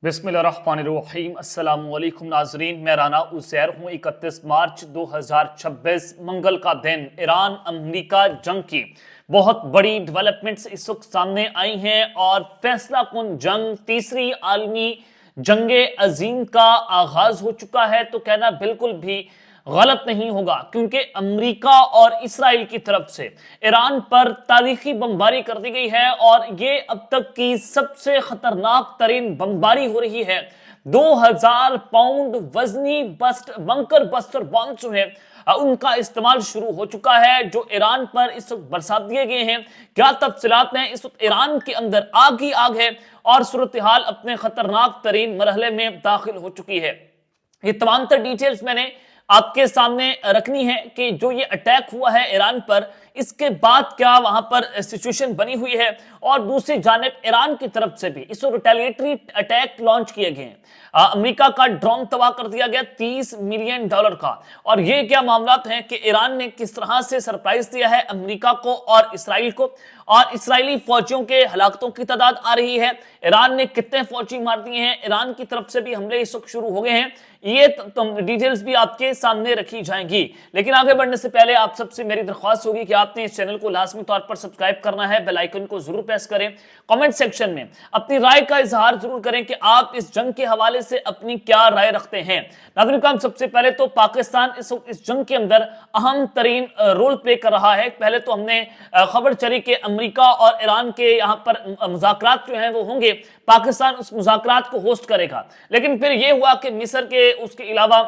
बिस्मिल्लाहिर्रहमानिर्रहीम। अस्सलाम वालेकुम नाजरीन, मैं राना उज़ैर हूँ। 31 मार्च 2026 मंगल का दिन ईरान अमेरिका जंग की बहुत बड़ी डेवलपमेंट्स इस वक्त सामने आई हैं और फैसला कुन जंग तीसरी आलमी जंगे अजीम का आगाज हो चुका है। तो कहना बिल्कुल भी गलत नहीं होगा, क्योंकि अमेरिका और इसराइल की तरफ से ईरान पर तारीखी बमबारी कर दी गई है और ये अब तक की सबसे खतरनाक तरीन बमबारी हो रही है। 2000 पाउंड वजनी बंकर बस्टर बॉम्ब जो है उनका इस्तेमाल शुरू हो चुका है, जो ईरान पर इस वक्त बरसा दिए गए हैं। क्या तफसीलात हैं? इस वक्त ईरान के अंदर आग ही आग है और सूरत हाल अपने खतरनाक तरीन मरहले में दाखिल हो चुकी है। ये तमाम तर डिटेल्स मैंने आपके सामने रखनी है कि जो ये अटैक हुआ है ईरान पर, इसके बाद क्या वहां पर सिचुएशन बनी हुई है और दूसरी जानिब ईरान की तरफ से भी इस रिटेलिएटरी अटैक लॉन्च किए गए हैं। अमेरिका का ड्रोन तबाह कर दिया गया $30 मिलियन का। और ये क्या मामलात हैं कि ईरान ने किस तरह से सरप्राइज दिया है अमेरिका को और इसराइल को, और इसराइली फौजियों के हलाकतों की तादाद आ रही है। ईरान ने कितने फौजी मार दिए हैं, ईरान की तरफ से भी हमले इस वक्त शुरू हो गए हैं। ये डिटेल्स भी आपके सामने रखी जाएंगी। लेकिन आगे बढ़ने से पहले आप सबसे मेरी दरख्वास्त होगी कि आपने इस चैनल को लाजमी तौर पर सब्सक्राइब करना है, बेल आइकन को जरूर प्रेस करें। कमेंट सेक्शन में अपनी राय का इजहार जरूर करें कि आप इस जंग के हवाले से अपनी क्या राय रखते हैं। नाज़रीन, सबसे पहले तो पाकिस्तान इस जंग के अंदर अहम तरीन रोल प्ले कर रहा है। पहले तो हमने खबर चली कि अमेरिका और ईरान के यहाँ पर मुज़ाकरात जो हैं वो होंगे, पाकिस्तान उस मुज़ाकरात को होस्ट करेगा। लेकिन फिर यह हुआ कि मिस्र के उसके अलावा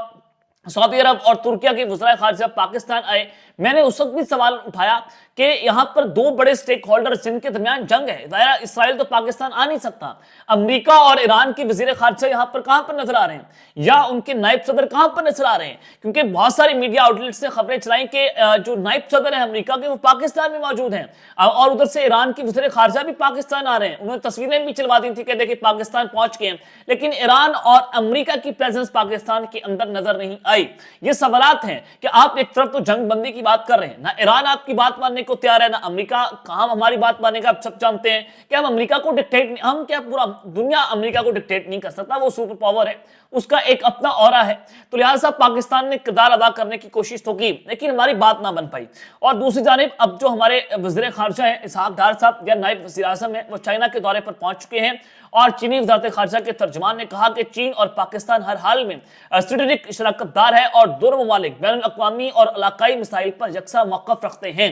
सऊदी अरब और तुर्किया के वज़ीर ख़ारिजा पाकिस्तान आए। मैंने उस वक्त भी सवाल उठाया कि यहां पर दो बड़े स्टेक होल्डर्स जिनके दरमियान जंग है, दायरा इसराइल तो पाकिस्तान आ नहीं सकता। अमेरिका और ईरान के वज़ीर ख़ारिजा यहां पर कहां पर नजर आ रहे हैं, या उनके नायब सदर कहां पर नजर आ रहे हैं? क्योंकि बहुत सारी मीडिया आउटलेट्स ने खबरें चलाई कि जो नायब सदर है अमेरिका के वो पाकिस्तान में मौजूद हैं और उधर से ईरान के वज़ीर ख़ारिजा भी पाकिस्तान आ रहे हैं। उन्होंने तस्वीरें भी चलवा दी थी कि देखिए पाकिस्तान पहुंच गए हैं, लेकिन ईरान और अमेरिका की प्रेजेंस पाकिस्तान के अंदर नजर नहीं आई। ये सवालात हैं कि आप एक तरफ तो जंग बंदी की बात कर रहे हैं, ना ईरान आपकी बात मानने को तैयार है, ना अमेरिका कहां हमारी बात मानेगा। आप सब जानते हैं कि हम अमेरिका को डिक्टेट, हम क्या पूरा दुनिया अमेरिका को डिक्टेट नहीं कर सकता, वो सुपर पावर है, उसका एक अपना ऑरा है। तो लिहाजा पाकिस्तान ने किरदार अदा करने की कोशिश तो की, लेकिन हमारी बात ना बन पाई। और दूसरी जानिब अब जो हमारे वज़ीर ख़ारिजा हैं इसहाक डार साहब या नायब वज़ीर आज़म है, वो चाइना के दौरे पर पहुंच चुके हैं और चीनी वज़ारत ख़ारिजा के तर्जुमान ने कहा कि चीन और पाकिस्तान हर हाल में स्ट्रेटेजिक शराकतदार है और दोनों ममालिक बैनुल अक़वामी और इलाकाई मसाइल पर यकसा मौक़िफ़ रखते हैं।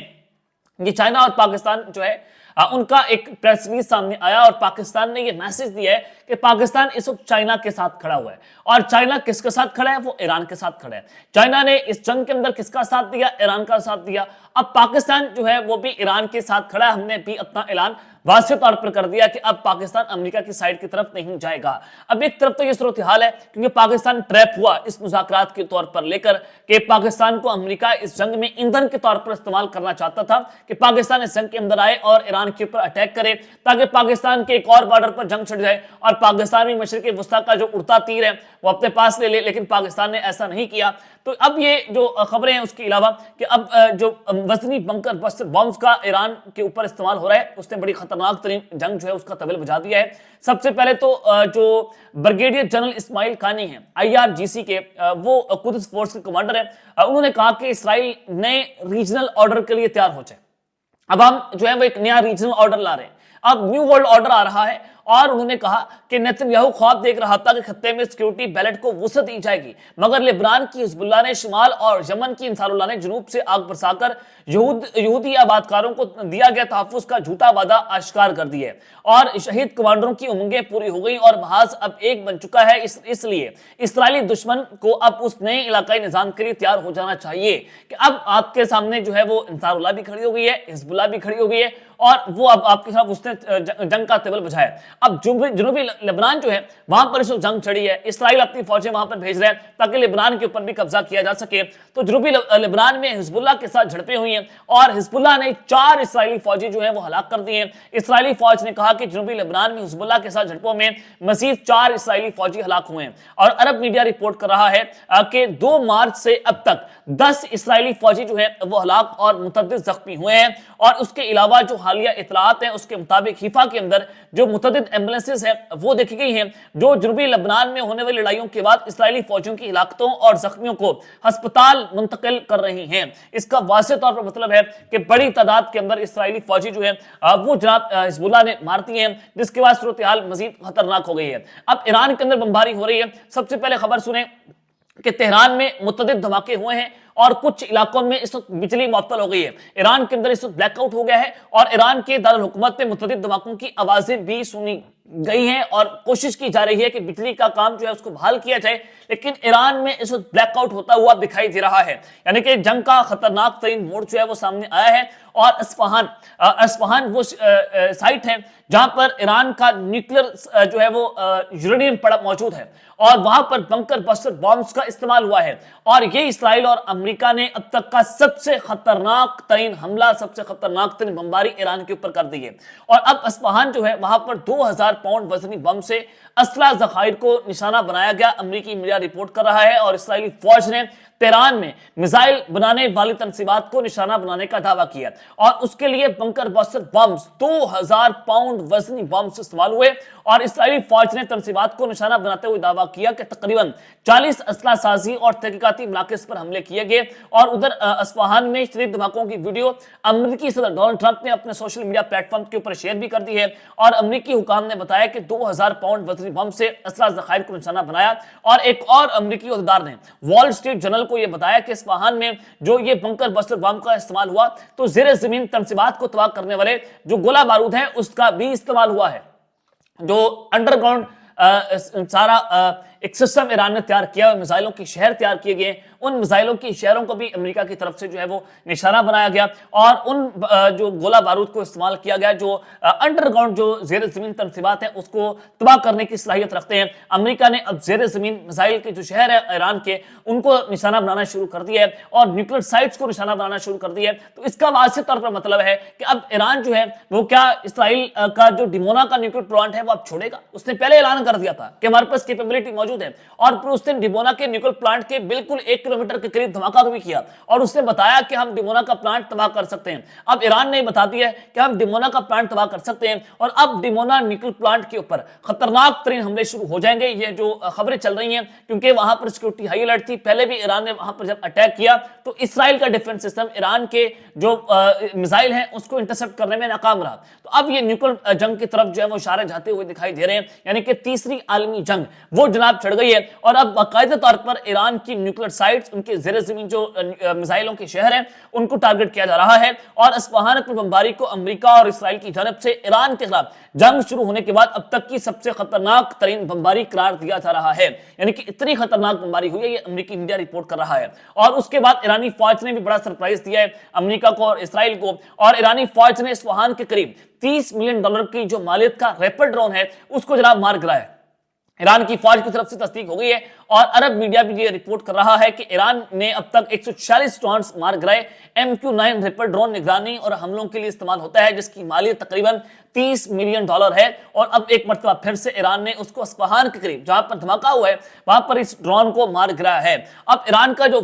ये चाइना और पाकिस्तान जो है उनका एक प्रेस रिलीज सामने आया और पाकिस्तान ने ये मैसेज दिया है कि पाकिस्तान इस वक्त चाइना के साथ खड़ा हुआ है। और चाइना किसके साथ खड़ा है? वो ईरान के साथ खड़ा है। चाइना ने इस जंग के अंदर किसका साथ दिया? ईरान का साथ दिया। अब पाकिस्तान जो है वो भी ईरान के साथ खड़ा है। हमने भी अपना ऐलान वाज़ेह तौर पर कर दिया कि अब पाकिस्तान अमेरिका की साइड की तरफ नहीं जाएगा। अब एक तरफ तो ये सूरत हाल है क्योंकि पाकिस्तान ट्रैप हुआ इस मुज़ाकरात के तौर पर लेकर कि पाकिस्तान को अमेरिका इस जंग में ईंधन के तौर पर इस्तेमाल करना चाहता था कि पाकिस्तान इस जंग के अंदर आए और ईरान के ऊपर अटैक करे ताकि पाकिस्तान के एक और बॉर्डर पर जंग छिड़ जाए और पाकिस्तान में मशरिक़ वस्ता का जो उड़ता तीर है वो अपने पास ले ले। लेकिन पाकिस्तान ने ऐसा नहीं किया। तो अब ये जो खबरें हैं उसके अलावा कि अब जो वजनी बंकर बस्टर बॉम्ब्स का ईरान के ऊपर इस्तेमाल हो रहा है, उसने बड़ी खतरनाक तरीन जंग जो है उसका तबल बजा दिया है। सबसे पहले तो जो ब्रिगेडियर जनरल इस्माइल कानी है IRGC के, वो कुद्स फोर्स के कमांडर है, उन्होंने कहा कि इसराइल नए रीजनल ऑर्डर के लिए तैयार हो जाए। अब हम जो है वो एक नया रीजनल ऑर्डर ला रहे हैं, अब न्यू वर्ल्ड ऑर्डर आ रहा है। और उन्होंने कहा कि नेतन्याहू ख्वाब देख रहा था कि खत्ते में सिक्योरिटी बैलेट को वुसअत दी जाएगी, मगर लेबनान की हिजबुल्लाह ने शिमाल और यमन की इंसारुल्लाह ने जनूब से आग बरसाकर यहूदी आबादकारों को दिया गया तहफ़्फ़ुज़ का झूठा वादा आश्कार कर दिया और शहीद कमांडरों की उमंगें पूरी हो गई और महाज अब एक बन चुका है। इसलिए इसराइली दुश्मन को अब उस नए इलाकाई निज़ाम के लिए तैयार हो जाना चाहिए कि अब आपके सामने जो है वो इंसारुल्लाह भी खड़ी हो गई है, हिजबुल्लाह भी खड़ी हो गई है और वो अब आपके साथ उसने जंग का तबल बजाया। अब जनूबी लेबनान जो है वहां पर इस जंग चढ़ी है, इसराइल अपनी फौजें वहां पर भेज रहे हैं ताकि लेबनान के ऊपर भी कब्जा किया जा सके। तो जनूबी लेबनान में हिजबुल्लाह के साथ झड़पें हुई हैं और हिजबुल्लाह ने 4 इसराइली फौजी जो है वो हलाक कर दिए हैं। इसराइली फौज ने कहा कि जनूबी लेबनान में हिजबुल्लाह के साथ झड़पों में मजीद 4 इसराइली फौजी हलाक हुए हैं। और अरब मीडिया रिपोर्ट कर रहा है कि 2 मार्च से अब तक 10 इसराइली फौजी जो है वो हलाक और मुतअद्दिद जख्मी हुए हैं। और उसके अलावा जो हालिया इतलात हैं उसके मुताबिक हिफा के अंदर जो मुतअद्दिद एम्बुलेंसेज हैं वो देखी गई हैं जो जनूबी लेबनान में होने वाली लड़ाइयों के बाद इस्राएली फौजियों की हिलाकतों और जख्मियों को अस्पताल मुंतकिल कर रही हैं। इसका वाज़ेह तौर पर मतलब है कि बड़ी तादाद के अंदर इस्राएली फौजी जो है वो जनाब हिजबुल्लाह ने मार दिए हैं, जिसके बाद सूरत हाल मजीद खतरनाक हो गई है। अब ईरान के अंदर बमबारी हो रही है। सबसे पहले खबर सुने कि तेहरान में मुतअद्दिद धमाके हुए हैं और कुछ इलाकों में इस वक्त बिजली मुअत्तल हो गई है। ईरान के अंदर इस वक्त ब्लैकआउट हो गया है और ईरान के दारुल हुकूमत में मुतअद्दिद धमाकों की आवाजें भी सुनी गई हैं और कोशिश की जा रही है कि बिजली का काम जो है उसको बहाल किया जाए, लेकिन ईरान में इस वक्त ब्लैकआउट होता हुआ दिखाई दे रहा है। यानी कि जंग का खतरनाक तरीन मोड़ जो है वो सामने आया है और अस्फहान वो साइट है जहां पर ईरान का न्यूक्लियर जो है वो यूरेनियम पड़ा मौजूद है और वहां पर बंकर बस्टर बॉम्ब्स का इस्तेमाल हुआ है और ये इसराइल और अमेरिका ने अब तक का सबसे खतरनाक तरीन हमला, सबसे खतरनाक तरीन बमबारी ईरान के ऊपर कर दी है। और अब अस्फहान जो है वहां पर 2000 पाउंड वजनी बम से असला जखायर को निशाना बनाया गया, अमेरिकी मीडिया रिपोर्ट कर रहा है। और इसराइली फौज ने तेहरान में मिसाइल बनाने वाली तंसीबात को निशाना बनाने का दावा किया और उसके लिए बंकर बस्टर बम्स 2000 पाउंड वजनी बम्स इस्तेमाल हुए और इसराइली फौज ने तंसीबात को निशाना बनाते हुए दावा किया कि तकरीबन 40 असला साजी और तहकीकाती मराकज़ पर हमले किए गए। और उधर अस्फहान में शदीद धमाकों की वीडियो अमेरिकी सदर डोनाल्ड ट्रंप ने अपने सोशल मीडिया प्लेटफॉर्म के ऊपर शेयर भी कर दी है और अमेरिकी हुकाम ने बताया कि 2000 पाउंड वजनी बम से असला ज़खायर को निशाना बनाया। और एक और अमेरिकी अहदेदार ने वॉल स्ट्रीट जर्नल को यह बताया कि अस्फहान में जो ये बंकर बस्टर बम का इस्तेमाल हुआ तो ज़ेरे ज़मीन तंसीबात को तबाह करने वाले जो गोला बारूद है उसका भी इस्तेमाल हुआ है। जो अंडरग्राउंड सारा एक सिस्टम ईरान ने तैयार किया, मिसाइलों के शहर तैयार किए गए, उन मिसाइलों की शहरों को भी अमेरिका की तरफ से जो है वो निशाना बनाया गया और उन जो गोला बारूद को इस्तेमाल किया गया जो अंडरग्राउंड जो ज़ेर ज़मीन तंसीबात है उसको तबाह करने की सलाहियत रखते हैं। अमेरिका ने अब ज़ेर ज़मीन मिसाइल के जो शहर है ईरान के उनको निशाना बनाना शुरू कर दिया है और न्यूक्लियर साइट्स को निशाना बनाना शुरू कर दिया है। तो इसका वाज़ेह तौर पर मतलब है कि अब ईरान जो है वो क्या इसराइल का जो डिमोना का न्यूक्लियर प्लांट है वो अब छोड़ेगा। उसने पहले ऐलान कर दिया था कि हमारे पास कैपेबिलिटी मौजूद है और फिर उसने डिमोना के न्यूक्लियर प्लांट के बिल्कुल 1 किलोमीटर के करीब धमाका भी किया और उसने बताया कि हम डिमोना का प्लांट तबाह कर सकते हैं। अब ईरान ने बता दिया है कि हम डिमोना का प्लांट तबाह कर सकते हैं और अब डिमोना न्यूक्लियर प्लांट के ऊपर खतरनाक तरीन हमले शुरू हो जाएंगे। ये जो खबरें चल रही हैं क्योंकि वहां पर सिक्योरिटी हाई अलर्ट थी, पहले भी ईरान ने वहां पर जब अटैक किया तो इसराइल का डिफेंस सिस्टम ईरान के जो मिसाइल हैं उसको इंटरसेप्ट करने में नाकाम रहा। तो अब ये न्यूक्लियर जंग की तरफ जो है वो इशारे जाते हुए दिखाई दे रहे हैं, यानी कि तीसरी आलमी जंग वो जनाब चढ़ गई है और अब बाकायदा तौर पर ईरान की न्यूक्लियर साइट्स, उनके ज़ेरे ज़मीन जो मिसाइलों के शहर हैं उनको टारगेट किया जा रहा है। और अस्फहान पर बमबारी को अमेरिका और इसराइल की जानब से ईरान के खिलाफ जंग शुरू होने के बाद अब तक की सबसे खतरनाक तरीन बमबारी करार दिया जा रहा है, यानी कि इतनी खतरनाक बमबारी हुई है ये अमेरिकी मीडिया रिपोर्ट कर रहा है। और उसके बाद ईरानी फौज ने भी बड़ा सरप्राइज दिया है अमेरिका को और इसराइल को और ईरानी फौज ने अस्फहान के करीब $30 मिलियन की जो मालियत का रैपिड ड्रोन है उसको जनाब मार गिराया। ईरान की फौज की तरफ से तस्दीक हो गई है और अरब मीडिया भी ये रिपोर्ट कर रहा है कि ईरान ने अब तक 140 ड्रोन मार गिराए। MQ-9 रैपिड ड्रोन निगरानी और हमलों के लिए इस्तेमाल होता है जिसकी मालियत तकरीबन $30 मिलियन है और अब एक मरतबा फिर से ईरान ने उसको अस्फहान के करीब जहां पर धमाका हुआ है वहां पर इस ड्रोन को मार गिराया है। अब ईरान का जो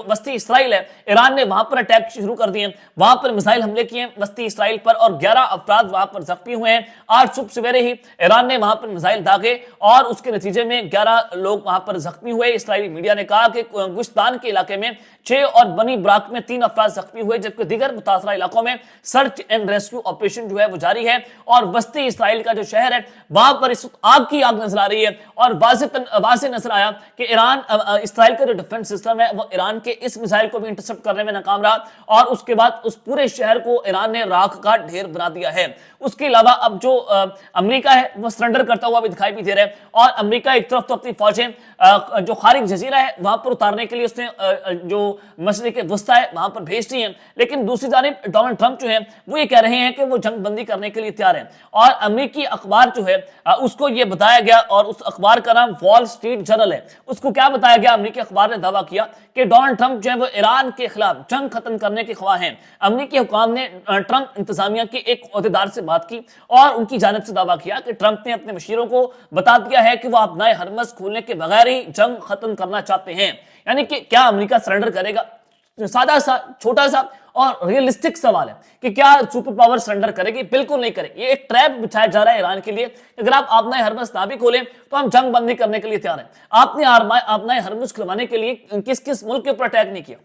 वस्ती इसराइल है ईरान ने वहां पर अटैक शुरू कर दिए, वहां पर मिसाइल हमले किए वस्ती इसराइल पर और 11 अफराद वहां पर जख्मी हुए हैं। आज सुबह सवेरे ही ईरान ने वहां पर मिसाइल दागे और उसके नतीजे में 11 लोग वहां पर जख्मी हुए। इसराइली मीडिया ने कहा कि गुलिस्तान के इलाके में 6 और बनी ब्राक में 3 अफराद जख्मी हुए जबकि दीगर मुतासरा इलाकों में सर्च एंड रेस्क्यू ऑपरेशन जो है वो जारी है। और वस्ती इसराइल का जो शहर है वहां पर इस आग की आग नजर आ रही है और वाज़े नजर आया कि इसराइल का जो डिफेंस सिस्टम है वो ईरान के इस मिसाइल को भी इंटरसेप्ट करने में नाकाम रहा और उसके बाद उस पूरे शहर को ईरान ने राख का ढेर बना दिया है। उसके अलावा अब जो अमेरिका है वो सरेंडर करता हुआ भी दिखाई भी दे रहा है और अमेरिका एक तरफ तो अपनी फौजें जो खारिज जजीरा है वहां पर उतारने के लिए उसने जो मशरिक वस्ता है वहां पर भेज दी है, लेकिन दूसरी जानिब डोनाल्ड ट्रंप जो है वो ये कह रहे हैं कि वो जंग बंदी करने के लिए तैयार है। और अमेरिकी अखबार जो है उसको ये बताया गया और उस अखबार का नाम वॉल स्ट्रीट जर्नल है, उसको क्या बताया गया, अमेरिकी अखबार ने दावा किया कि डोनाल्ड ट्रंप जो है वो ईरान के खिलाफ जंग खत्म करने के ख्वाह हैं। अमेरिकी हुकाम ने ट्रंप इंतजामिया के एक ओहदेदार से बात की और उनकी जानिब से दावा किया कि ट्रंप ने अपने मशीरों को बता दिया है कि वो अपना हरमस खोलने के बगैर ही जंग खत्म करना चाहते हैं। यानी कि क्या अमेरिका सरेंडर करेगा? सादा सा छोटा सा اور ریئلسٹک سوال ہے کہ کیا سپر پاور سرنڈر کرے گی؟ بالکل نہیں کرے گی. یہ ایک ٹریپ بچھایا جا رہا ہے ایران کے لیے کہ اگر آپ آبنائے ہرمز نہ بھی کھولیں تو ہم جنگ بندی کرنے کے لیے تیار ہیں. آپ نے آبنائے ہرمز کھلوانے کے لیے کس کس ملک کے اوپر اٹیک نہیں کیا؟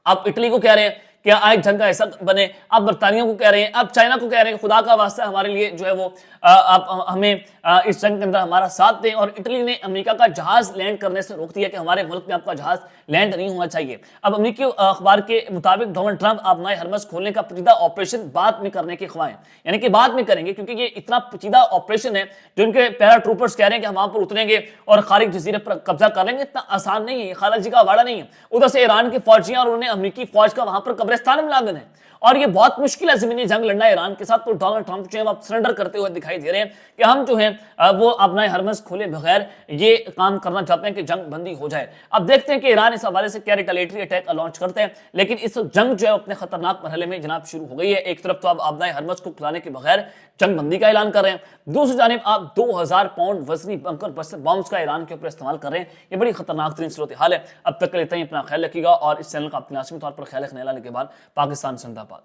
آپ اٹلی کو کہہ رہے ہیں کہ آج جنگ کا ایسا بنے, آپ برطانیہ کو کہہ رہے ہیں, آپ چائنا کو کہہ رہے ہیں خدا کا واسطہ ہمارے لیے جو ہے وہ آپ ہمیں اس جنگ کے اندر ہمارا ساتھ دیں, اور اٹلی نے امریکہ کا جہاز لینڈ کرنے سے روک دیا کہ ہمارے ملک میں آپ کا جہاز لینڈ نہیں ہونا چاہیے. اب امریکی اخبار کے مطابق ڈونلڈ ٹرمپ آبنائے ہرمز کھولنے کا پیچیدہ آپریشن بعد میں کرنے کے خواہاں ہیں, یعنی کہ بعد میں کریں گے کیونکہ یہ اتنا پیچیدہ آپریشن ہے جو ان کے پیرا ٹروپرز کہہ رہے ہیں کہ ہم وہاں پر اتریں گے اور خارق جزیرے پر قبضہ کر لیں گے. اتنا آسان نہیں ہے, یہ خالد جی کا واڑہ نہیں ہے. ادھر سے ایران کے فوجیاں اور انہوں نے امریکی فوج کا وہاں پر قبرستان ملا دینا ہے, اور یہ بہت مشکل ہے زمینی جنگ لڑنا ایران کے ساتھ. تو ڈونلڈ ٹرمپ جو ہے وہ سرنڈر کرتے ہوئے دکھائی دے رہے ہیں کہ ہم جو ہیں وہ اپنا ہرمز کھولے بغیر یہ کام کرنا چاہتے ہیں کہ جنگ بندی ہو جائے. اب دیکھتے ہیں کہ ایران اس حوالے سے کیا ریٹیلیٹری اٹیک لانچ کرتے ہیں, لیکن اس جنگ جو ہے اپنے خطرناک مرحلے میں جناب شروع ہو گئی ہے. ایک طرف تو آپ آبنائے ہرمز کو کھلانے کے بغیر جنگ بندی کا اعلان کر رہے ہیں, دوسری جانب آپ 2000 پاؤنڈ وزنی بنکر بسٹر بامز کا ایران کے اوپر استعمال کر رہے ہیں. یہ بڑی خطرناک ترین صورتحال ہے. اب تک کے لیے اپنا خیال رکھیے گا, اور اس چینل کا اپنے لازمی طور پر خیال رکھنے کے بعد پاکستان زندہ باد.